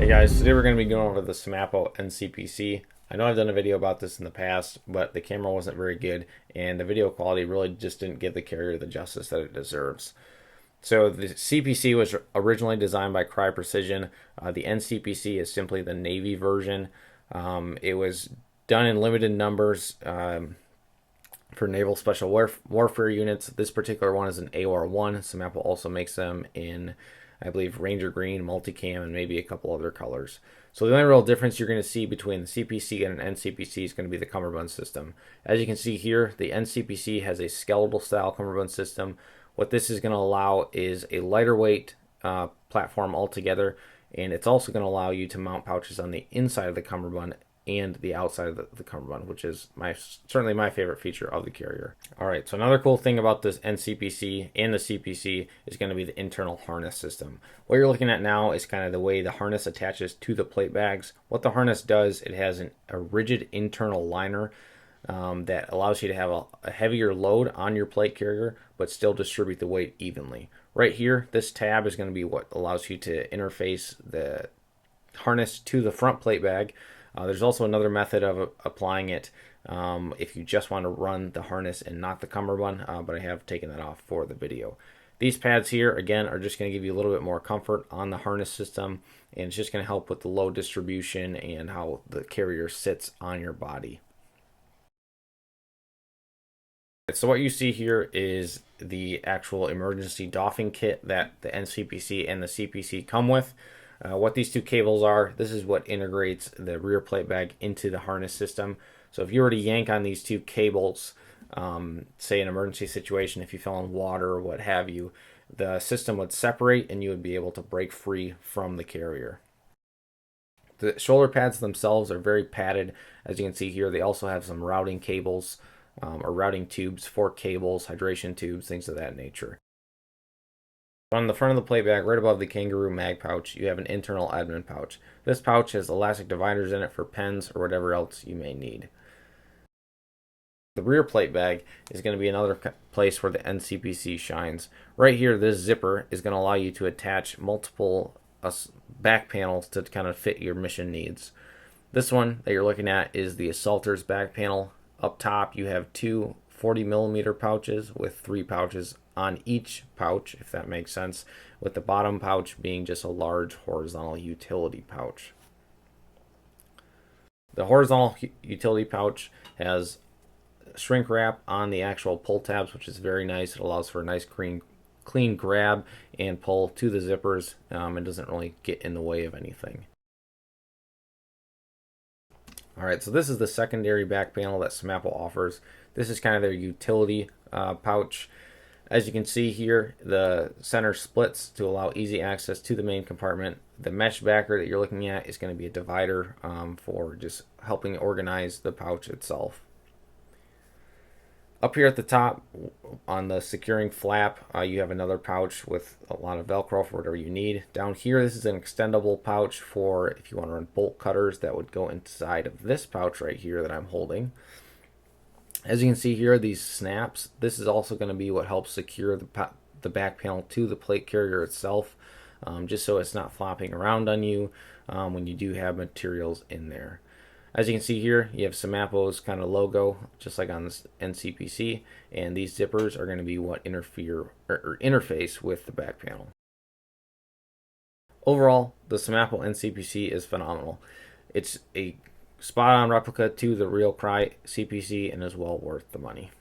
Hey guys, today we're going to be going over the Semapo NCPC. I know I've done a video about this in the past, but the camera wasn't very good and the video quality really just didn't give the carrier the justice that it deserves. So the CPC was originally designed by Crye Precision. The NCPC is simply the Navy version. It was done in limited numbers for naval special warfare units. This particular one is an AOR1. Semapo also makes them in, I believe, Ranger Green, Multicam, and maybe a couple other colors. So the only real difference you're going to see between the CPC and an NCPC is going to be the Cummerbund System. As you can see here, the NCPC has a skeletal style Cummerbund System. What this is going to allow is a lighter weight platform altogether, and it's also going to allow you to mount pouches on the inside of the Cummerbund and the outside of the Cummerbund, which is certainly my favorite feature of the carrier. All right, so another cool thing about this NCPC and the CPC is going to be the internal harness system. What you're looking at now is kind of the way the harness attaches to the plate bags. What the harness does, it has a rigid internal liner that allows you to have a heavier load on your plate carrier, but still distribute the weight evenly. Right here, this tab is going to be what allows you to interface the harness to the front plate bag. There's also another method of applying it if you just want to run the harness and not the cummerbund, but I have taken that off for the video. These pads here, again, are just going to give you a little bit more comfort on the harness system, and it's just going to help with the load distribution and how the carrier sits on your body. So what you see here is the actual emergency doffing kit that the NCPC and the CPC come with. What these two cables are, this is what integrates the rear plate bag into the harness system. So if you were to yank on these two cables, say an emergency situation, if you fell in water or what have you, the system would separate and you would be able to break free from the carrier. The shoulder pads themselves are very padded. As you can see here, they also have some routing cables or routing tubes for cables, hydration tubes, things of that nature. On the front of the plate bag, right above the kangaroo mag pouch, you have an internal admin pouch. This pouch has elastic dividers in it for pens or whatever else you may need. The rear plate bag is going to be another place where the NCPC shines. Right here, this zipper is going to allow you to attach multiple back panels to kind of fit your mission needs. This one that you're looking at is the assaulter's back panel. Up top, you have two 40mm pouches with 3 pouches on each pouch, if that makes sense, with the bottom pouch being just a large horizontal utility pouch. The horizontal utility pouch has shrink wrap on the actual pull tabs, which is very nice. It allows for a nice clean grab and pull to the zippers. It doesn't really get in the way of anything. All right, so this is the secondary back panel that Semapo offers. This is kind of their utility pouch. As you can see here, the center splits to allow easy access to the main compartment. The mesh backer that you're looking at is going to be a divider for just helping organize the pouch itself. Up here at the top, on the securing flap, you have another pouch with a lot of Velcro for whatever you need. Down here, this is an extendable pouch for if you want to run bolt cutters that would go inside of this pouch right here that I'm holding. As you can see here, these snaps, this is also going to be what helps secure the back panel to the plate carrier itself, just so it's not flopping around on you when you do have materials in there. As you can see here, you have Semapo's kind of logo, just like on this NCPC, and these zippers are going to be what interface with the back panel. Overall, the Semapo NCPC is phenomenal. It's a spot-on replica to the real Crye CPC and is well worth the money.